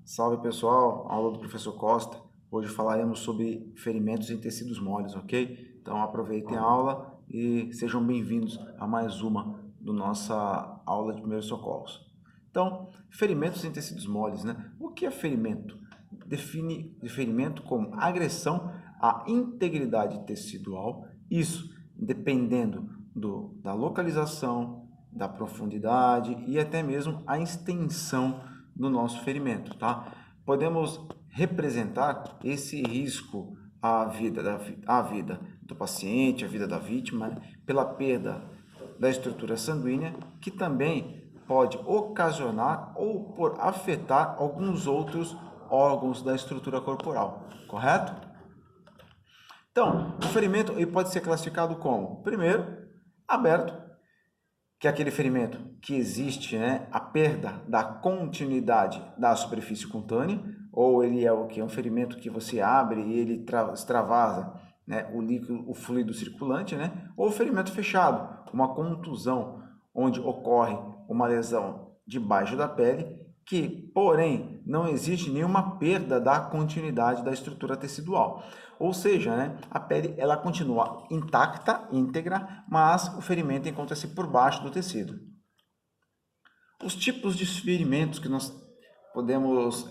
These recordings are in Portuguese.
Salve pessoal, aula do professor Costa. Hoje falaremos sobre ferimentos em tecidos moles, ok? Então aproveitem a aula e sejam bem-vindos a mais uma do nossa aula de primeiros socorros. Então, ferimentos em tecidos moles, né? O que é ferimento? Define ferimento como agressão à integridade tecidual, isso dependendo da localização, da profundidade e até mesmo a extensão do nosso ferimento, tá? Podemos representar esse risco à vida do paciente, à vida da vítima, né? Pela perda da estrutura sanguínea, que também pode ocasionar ou por afetar alguns outros órgãos da estrutura corporal, correto? Então, o ferimento ele pode ser classificado como, primeiro, aberto, que é aquele ferimento que existe, né, a perda da continuidade da superfície cutânea, ou ele é o que? É um ferimento que você abre e ele extravasa, né, o líquido, o fluido circulante, né, ou ferimento fechado, uma contusão, onde ocorre uma lesão debaixo da pele, que, porém, não existe nenhuma perda da continuidade da estrutura tecidual. Ou seja, né, a pele ela continua intacta, íntegra, mas o ferimento encontra-se por baixo do tecido. Os tipos de ferimentos que nós podemos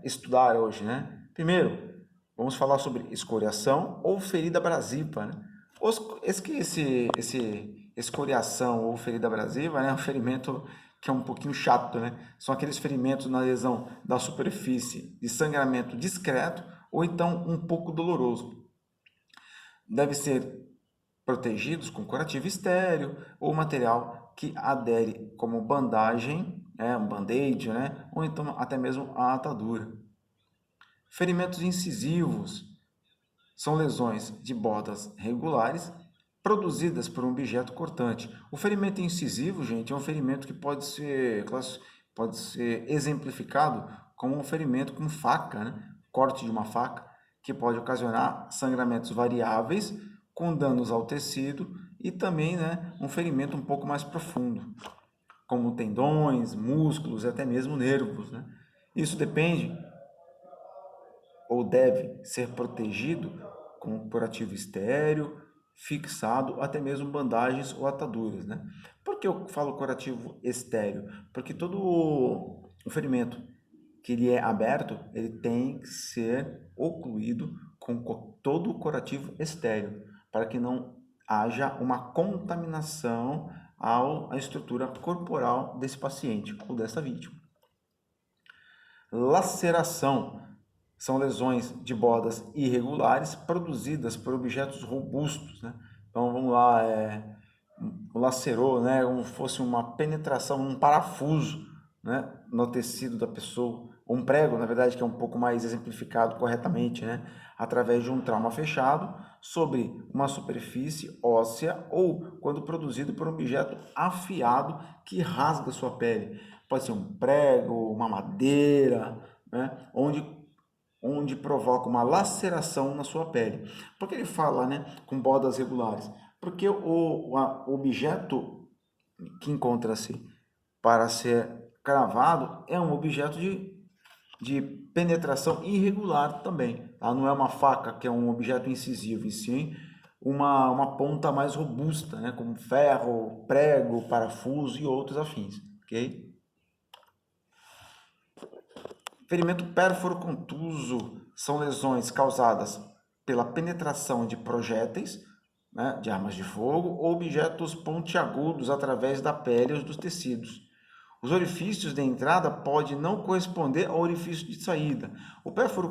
estudar hoje, né? Primeiro, vamos falar sobre escoriação ou ferida abrasiva, né? Esse escoriação ou ferida abrasiva, né, é um ferimento que é um pouquinho chato, né? São aqueles ferimentos na lesão da superfície de sangramento discreto ou então um pouco doloroso. Deve ser protegidos com curativo estéreo ou material que adere como bandagem, um band-aid, né? Ou então até mesmo a atadura. Ferimentos incisivos são lesões de bordas regulares produzidas por um objeto cortante. O ferimento incisivo, gente, é um ferimento que pode ser exemplificado como um ferimento com faca, né? Corte de uma faca, que pode ocasionar sangramentos variáveis com danos ao tecido e também, né, um ferimento um pouco mais profundo, como tendões, músculos e até mesmo nervos, né? Isso depende ou deve ser protegido com curativo estéreo, fixado, até mesmo bandagens ou ataduras, né? Por que eu falo curativo estéreo? Porque todo o ferimento que ele é aberto, ele tem que ser ocluído com todo o curativo estéreo, para que não haja uma contaminação à estrutura corporal desse paciente ou dessa vítima. Laceração são lesões de bordas irregulares produzidas por objetos robustos, né? Então vamos lá, lacerou, né? Como fosse uma penetração, um parafuso, né? No tecido da pessoa, um prego, na verdade, que é um pouco mais exemplificado corretamente, né? Através de um trauma fechado sobre uma superfície óssea ou quando produzido por um objeto afiado que rasga sua pele. Pode ser um prego, uma madeira, né? Onde provoca uma laceração na sua pele. Por que ele fala, né, com bordas regulares? Porque o objeto que encontra-se para ser cravado é um objeto de penetração irregular também. Tá? Não é uma faca, que é um objeto incisivo, e sim uma ponta mais robusta, né, como ferro, prego, parafuso e outros afins. Ok? Ferimento pérfuro-contuso são lesões causadas pela penetração de projéteis, né, de armas de fogo ou objetos pontiagudos através da pele ou dos tecidos. Os orifícios de entrada podem não corresponder ao orifício de saída. O pérfuro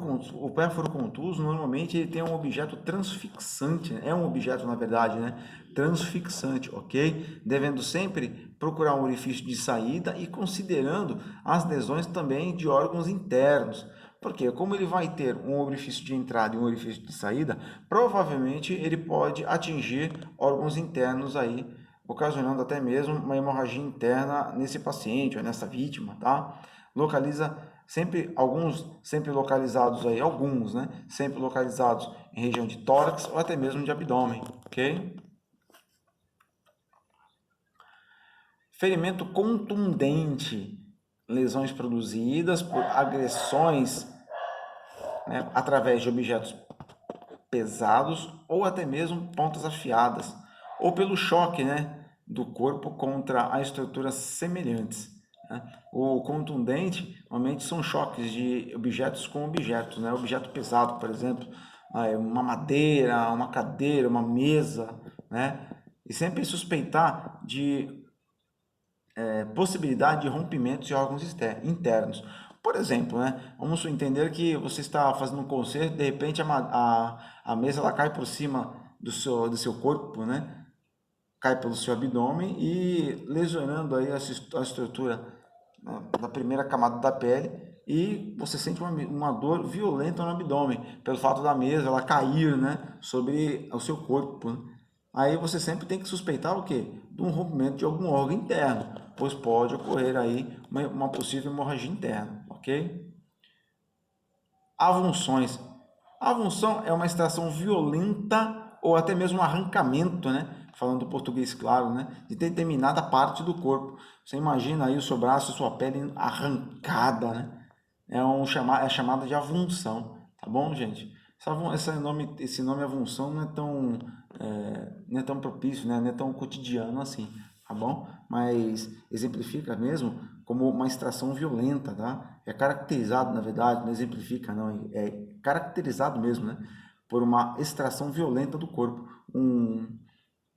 contuso, normalmente, ele tem um objeto transfixante, é um objeto, na verdade, né? Transfixante, ok? Devendo sempre procurar um orifício de saída e considerando as lesões também de órgãos internos. Porque como ele vai ter um orifício de entrada e um orifício de saída, provavelmente ele pode atingir órgãos internos aí, ocasionando até mesmo uma hemorragia interna nesse paciente ou nessa vítima, tá? Localiza sempre localizados aí, alguns, né? Sempre localizados em região de tórax ou até mesmo de abdômen, ok? Ferimento contundente lesões produzidas por agressões, né, através de objetos pesados ou até mesmo pontas afiadas, ou pelo choque, né, do corpo contra a estruturas semelhantes, né? O contundente, normalmente, são choques de objetos com objetos, né? Objeto pesado, por exemplo, uma madeira, uma cadeira, uma mesa, né? E sempre suspeitar de possibilidade de rompimentos de órgãos internos. Por exemplo, né, vamos entender que você está fazendo um concerto, de repente a mesa ela cai por cima do seu corpo, né, cai pelo seu abdômen e lesionando aí a estrutura, né, da primeira camada da pele, e você sente uma dor violenta no abdômen, pelo fato da mesa ela cair, né, sobre o seu corpo, né? Aí você sempre tem que suspeitar o quê? De um rompimento de algum órgão interno, pois pode ocorrer aí uma possível hemorragia interna, ok? Avulsões. A avulsão é uma extração violenta ou até mesmo um arrancamento, né? Falando português claro, né? De determinada parte do corpo. Você imagina aí o seu braço e sua pele arrancada, né? É chamada de avulsão, tá bom, gente? Esse nome avulsão não é tão propício, né? Não é tão cotidiano assim, tá bom? Mas exemplifica mesmo como uma extração violenta, tá? É caracterizado, na verdade, não exemplifica, não, é caracterizado mesmo, né? Por uma extração violenta do corpo,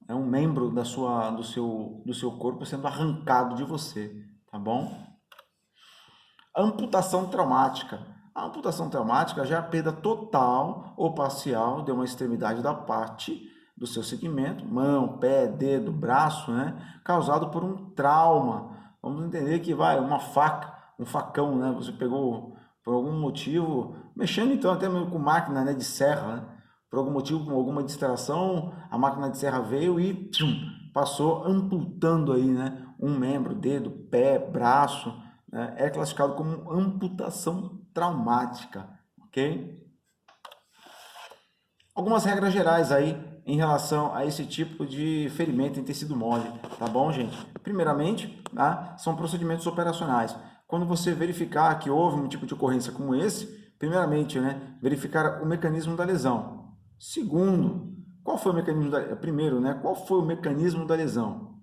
é um membro do seu corpo sendo arrancado de você, tá bom? Amputação traumática. A amputação traumática já é a perda total ou parcial de uma extremidade da parte do seu segmento, mão, pé, dedo, braço, né? Causado por um trauma. Vamos entender que vai uma faca, um facão, né? Você pegou por algum motivo, mexendo então até mesmo com máquina, né, de serra, né? Por algum motivo, com alguma distração, a máquina de serra veio e passou amputando aí, né, um membro, dedo, pé, braço, né? É classificado como amputação traumática, ok? Algumas regras gerais aí em relação a esse tipo de ferimento em tecido mole, tá bom, gente? Primeiramente, tá? São procedimentos operacionais. Quando você verificar que houve um tipo de ocorrência como esse, primeiramente, né, verificar o mecanismo da lesão. Segundo, qual foi o mecanismo da... Primeiro, né, qual foi o mecanismo da lesão?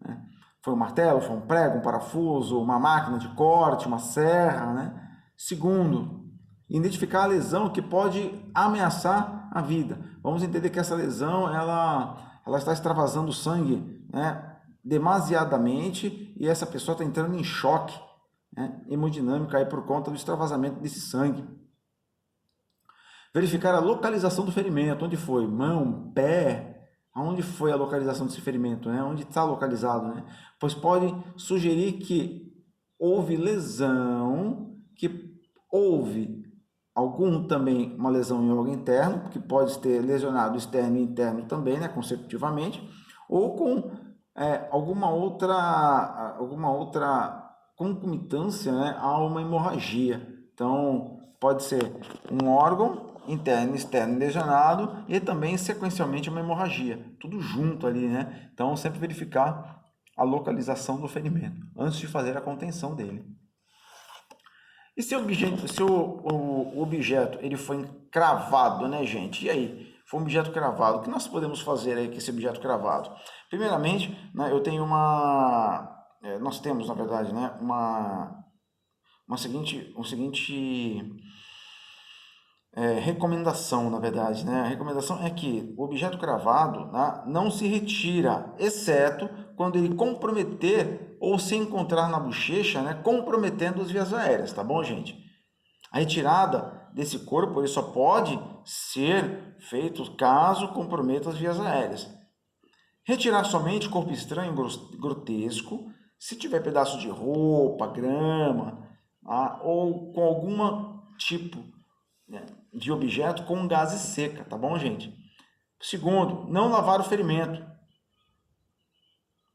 Né? Foi um martelo, foi um prego, um parafuso, uma máquina de corte, uma serra, né? Segundo, identificar a lesão que pode ameaçar a vida. Vamos entender que essa lesão ela está extravasando sangue, né, demasiadamente, e essa pessoa está entrando em choque, né, hemodinâmico aí por conta do extravasamento desse sangue. Verificar a localização do ferimento, onde foi, mão, pé, aonde foi a localização desse ferimento, né? Onde está localizado, né? Pois pode sugerir que houve lesão, que houve algum também uma lesão em órgão interno, que pode ter lesionado externo e interno também, né, consecutivamente, ou com alguma outra concomitância, né, a uma hemorragia. Então, pode ser um órgão interno e externo lesionado e também sequencialmente uma hemorragia, tudo junto ali, né? Então, sempre verificar a localização do ferimento antes de fazer a contenção dele. E se o objeto ele foi cravado, né, gente? E aí? Foi um objeto cravado. O que nós podemos fazer aí com esse objeto cravado? Primeiramente, né, nós temos, na verdade, né, um seguinte recomendação, na verdade, né? A recomendação é que o objeto cravado, né, não se retira, exceto quando ele comprometer ou se encontrar na bochecha, né, comprometendo as vias aéreas, tá bom, gente? A retirada desse corpo ele só pode ser feito caso comprometa as vias aéreas. Retirar somente corpo estranho grotesco, se tiver pedaço de roupa, grama, ou com algum tipo, né, de objeto com gaze seca, tá bom, gente? Segundo, não lavar o ferimento.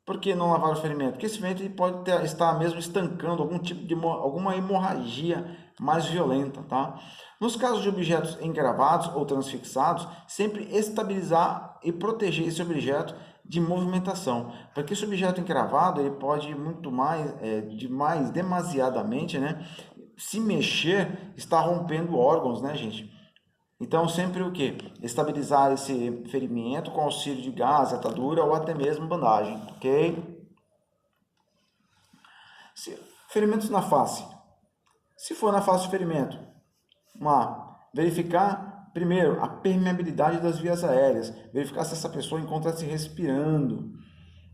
Por que não lavar o ferimento? Porque esse ferimento ele pode estar mesmo estancando alguma hemorragia mais violenta, tá? Nos casos de objetos engravados ou transfixados, sempre estabilizar e proteger esse objeto de movimentação, porque esse objeto encravado ele pode muito mais, demasiadamente, né, se mexer, está rompendo órgãos, né, gente? Então, sempre o quê? Estabilizar esse ferimento com auxílio de gás, atadura ou até mesmo bandagem, ok? Ferimentos na face. Se for na face do ferimento, vamos lá, verificar primeiro a permeabilidade das vias aéreas, verificar se essa pessoa encontra-se respirando,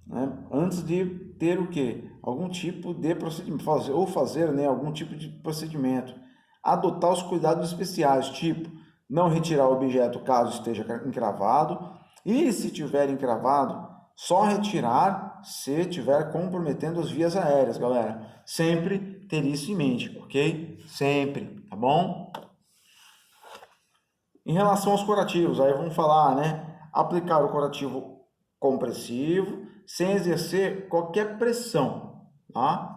né? Antes de ter o quê? Algum tipo de procedimento, fazer né, algum tipo de procedimento. Adotar os cuidados especiais, tipo, não retirar o objeto caso esteja encravado, e se tiver encravado, só retirar se estiver comprometendo as vias aéreas, galera. Sempre ter isso em mente, ok? Sempre, tá bom? Em relação aos curativos, aí vamos falar, né? Aplicar o curativo compressivo sem exercer qualquer pressão, tá?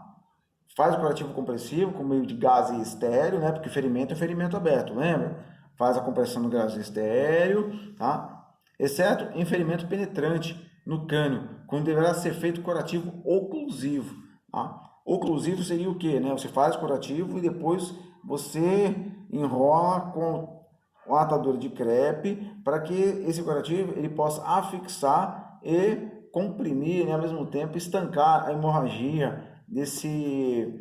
Faz o curativo compressivo com meio de gás estéreo, né? Porque ferimento é ferimento aberto, lembra? Faz a compressão no gás estéreo, tá? Exceto em ferimento penetrante no cânio, quando deverá ser feito curativo oclusivo, tá? Oclusivo seria o quê, né? Você faz o curativo e depois você enrola com uma atadura de crepe para que esse curativo ele possa afixar e comprimir, né, ao mesmo tempo estancar a hemorragia desse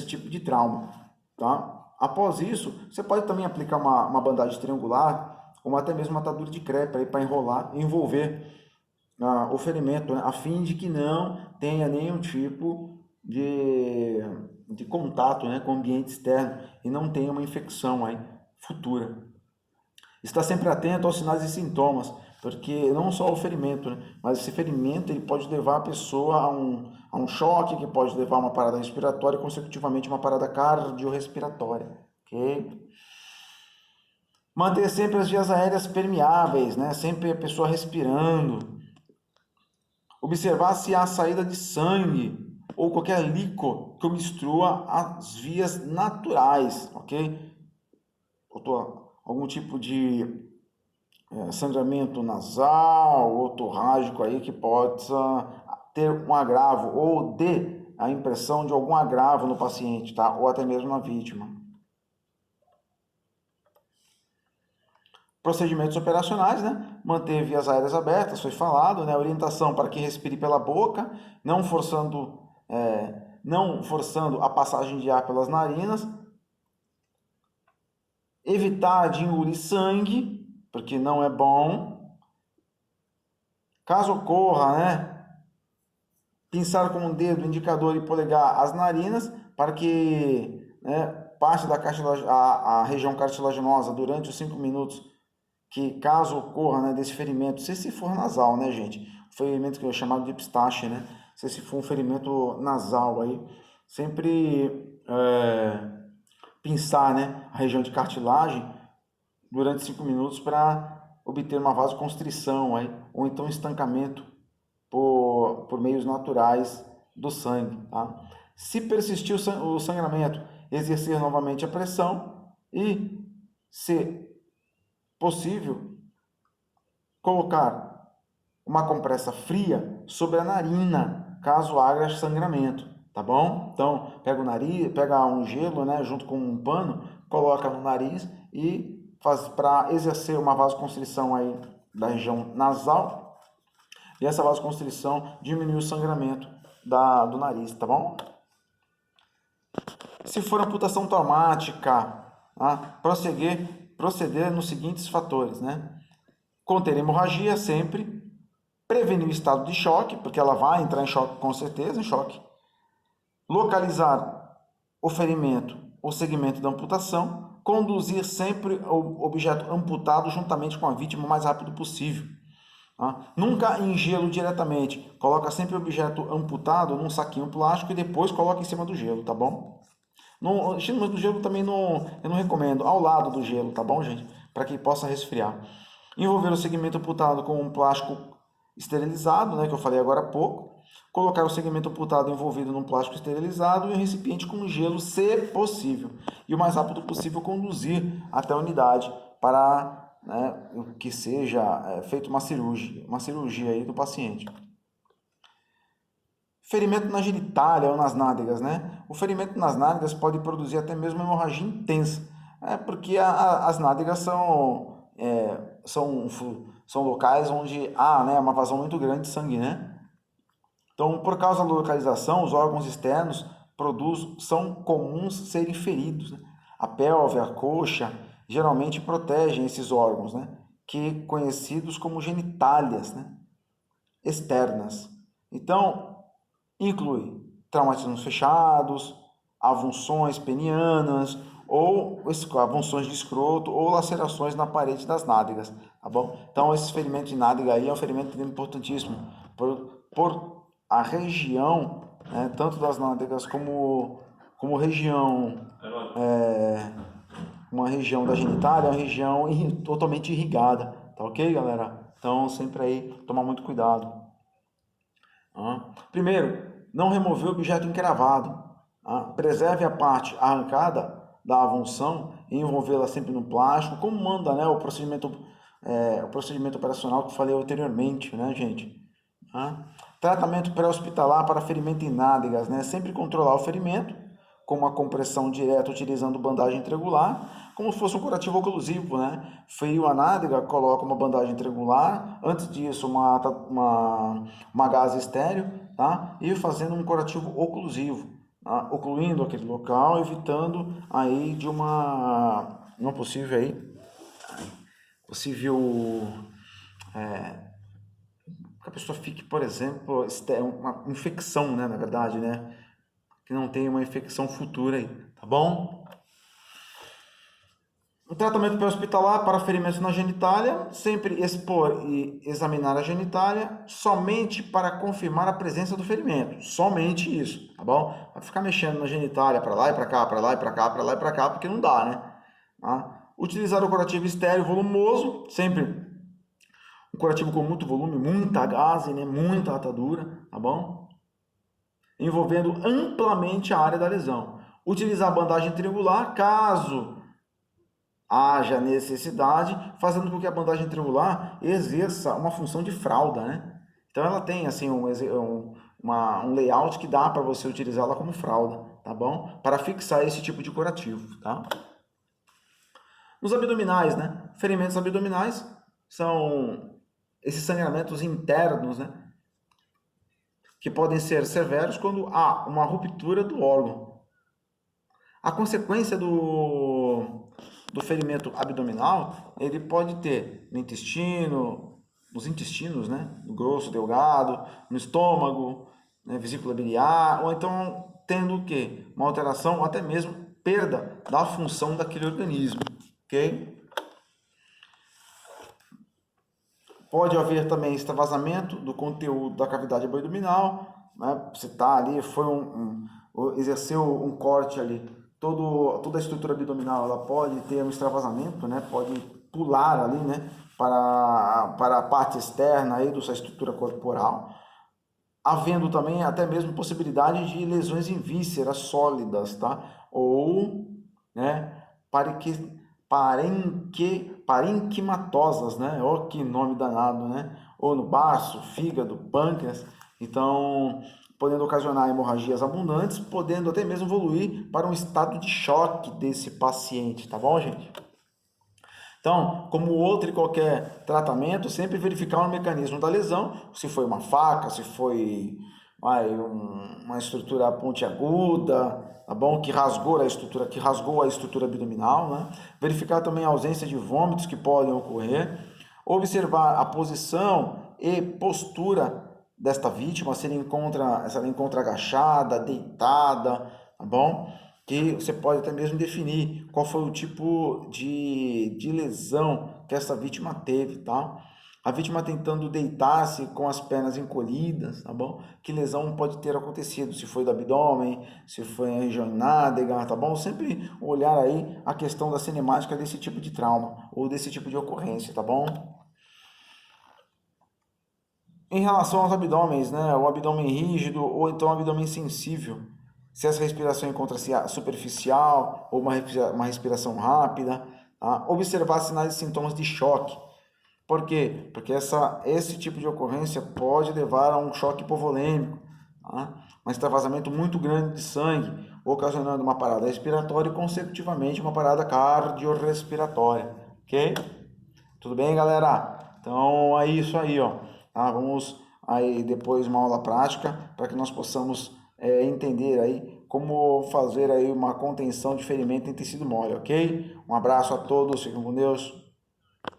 tipo de trauma, tá? Após isso, você pode também aplicar uma bandagem triangular ou até mesmo uma atadura de crepe para enrolar e envolver o ferimento, né, a fim de que não tenha nenhum tipo de contato, né, com o ambiente externo e não tenha uma infecção aí futura. Está sempre atento aos sinais e sintomas, porque não só o ferimento, né, mas esse ferimento ele pode levar a pessoa a um choque, que pode levar a uma parada respiratória e, consecutivamente, uma parada cardiorrespiratória. Ok? Manter sempre as vias aéreas permeáveis, né? Sempre a pessoa respirando. Observar se há saída de sangue ou qualquer líquido que obstrua as vias naturais, ok? Algum tipo de sangramento nasal ou torrágico aí que possa ter um agravo ou dê a impressão de algum agravo no paciente, tá? Ou até mesmo na vítima. Procedimentos operacionais, né? Manter vias aéreas abertas, foi falado, né? Orientação para que respire pela boca, não forçando a passagem de ar pelas narinas. Evitar de engolir sangue, porque não é bom. Caso ocorra, né? Pinçar com o dedo, indicador e polegar as narinas para que, né, parte da a região cartilaginosa durante os 5 minutos que caso ocorra, né, desse ferimento, se for nasal, né, gente? O ferimento que é chamado de epistaxe, né? Se for um ferimento nasal aí, sempre pinçar, né, a região de cartilagem durante 5 minutos para obter uma vasoconstrição aí, ou então estancamento por meios naturais do sangue, tá? Se persistir o sangramento, exercer novamente a pressão e, se possível, colocar uma compressa fria sobre a narina, caso haja sangramento, tá bom? Então, pega o nariz, pega um gelo, né, junto com um pano, coloca no nariz e faz para exercer uma vasoconstrição aí da região nasal. E essa vasoconstrição diminui o sangramento do nariz, tá bom? Se for amputação traumática, tá? Proceder nos seguintes fatores, né? Conter hemorragia sempre, prevenir o estado de choque, porque ela vai entrar em choque com certeza, em choque. Localizar o ferimento, o segmento da amputação, conduzir sempre o objeto amputado juntamente com a vítima o mais rápido possível. Tá? Nunca em gelo diretamente. Coloca sempre o objeto amputado num saquinho plástico e depois coloca em cima do gelo, tá bom? Em cima do gelo também eu não recomendo. Ao lado do gelo, tá bom, gente? Para que possa resfriar. Envolver o segmento amputado com um plástico esterilizado, né, que eu falei agora há pouco. Colocar o segmento amputado envolvido num plástico esterilizado e um recipiente com gelo, se possível. E o mais rápido possível conduzir até a unidade para né, que seja feita uma cirurgia aí do paciente. Ferimento na genitália ou nas nádegas, né? O ferimento nas nádegas pode produzir até mesmo hemorragia intensa, porque as nádegas são locais onde há, né, uma vazão muito grande de sangue, né? Então, por causa da localização, os órgãos externos são comuns serem feridos, né? A pelve, a coxa, geralmente protegem esses órgãos, né? Que conhecidos como genitálias, né? Externas. Então, inclui traumatismos fechados, avulsões penianas, ou avulsões de escroto, ou lacerações na parede das nádegas, tá bom? Então, esse ferimento de nádega aí é um ferimento importantíssimo, por a região, né, tanto das nádegas como região, uma região da genitália, uma região totalmente irrigada, tá ok, galera? Então, sempre aí, tomar muito cuidado. Primeiro, não remover o objeto encravado. Preserve a parte arrancada da avulsão e envolvê-la sempre no plástico, como manda, né, o procedimento operacional que eu falei anteriormente, né, gente? Tratamento pré-hospitalar para ferimento em nádegas, né? Sempre controlar o ferimento com uma compressão direta utilizando bandagem triangular, como se fosse um curativo oclusivo, né? Feriu a nádega, coloca uma bandagem triangular, antes disso uma gase estéreo, tá? E fazendo um curativo oclusivo, tá? Ocluindo aquele local, evitando aí de uma possível que a pessoa fique, por exemplo, uma infecção, né, na verdade, né? Que não tenha uma infecção futura aí, tá bom? O tratamento pré-hospitalar para ferimentos na genitália, sempre expor e examinar a genitália somente para confirmar a presença do ferimento. Somente isso, tá bom? Vai ficar mexendo na genitália para lá e para cá, para lá e para cá, para lá e para cá, porque não dá, né? Utilizar o curativo estéreo volumoso, sempre um curativo com muito volume, muita gaze, né? Muita atadura, tá bom? Envolvendo amplamente a área da lesão. Utilizar a bandagem triangular, caso haja necessidade, fazendo com que a bandagem triangular exerça uma função de fralda, né? Então ela tem assim um layout que dá para você utilizá-la como fralda, tá bom? Para fixar esse tipo de curativo, tá? Nos abdominais, né? Ferimentos abdominais são esses sangramentos internos, né? Que podem ser severos quando há uma ruptura do órgão. A consequência do ferimento abdominal, ele pode ter no intestino, nos intestinos, né? No grosso, delgado, no estômago, né? Vesícula biliar, ou então tendo o quê? Uma alteração, até mesmo perda da função daquele organismo, ok? Pode haver também extravasamento do conteúdo da cavidade abdominal, né? Você está ali, exerceu um corte ali, toda a estrutura abdominal ela pode ter um extravasamento, né? Pode pular ali, né? Para a parte externa aí da sua estrutura corporal, havendo também até mesmo possibilidade de lesões em vísceras sólidas, tá? Ou, né? Parenquimatosas, né? Olha que nome danado, né? Ou no baço, fígado, pâncreas. Então, podendo ocasionar hemorragias abundantes, podendo até mesmo evoluir para um estado de choque desse paciente, tá bom, gente? Então, como outro e qualquer tratamento, sempre verificar o mecanismo da lesão, se foi uma faca, se foi uma estrutura pontiaguda, tá bom? Que rasgou a estrutura abdominal, né? Verificar também a ausência de vômitos que podem ocorrer, observar a posição e postura desta vítima, se ela encontra agachada, deitada, tá bom? Que você pode até mesmo definir qual foi o tipo de lesão que essa vítima teve, tá? A vítima tentando deitar-se com as pernas encolhidas, tá bom? Que lesão pode ter acontecido, se foi do abdômen, se foi na região nádega, tá bom? Sempre olhar aí a questão da cinemática desse tipo de trauma ou desse tipo de ocorrência, tá bom? Em relação aos abdômenes, né? O abdômen rígido ou então o abdômen sensível. Se essa respiração encontra-se superficial ou uma respiração rápida, Tá? Observar sinais e sintomas de choque. Por quê? Porque esse tipo de ocorrência pode levar a um choque hipovolêmico, tá? Um extravasamento muito grande de sangue, ocasionando uma parada respiratória e, consecutivamente, uma parada cardiorrespiratória. Ok? Tudo bem, galera? Então, é isso aí, ó. Tá? Vamos aí depois uma aula prática para que nós possamos entender aí como fazer aí uma contenção de ferimento em tecido mole, ok? Um abraço a todos, fiquem com Deus.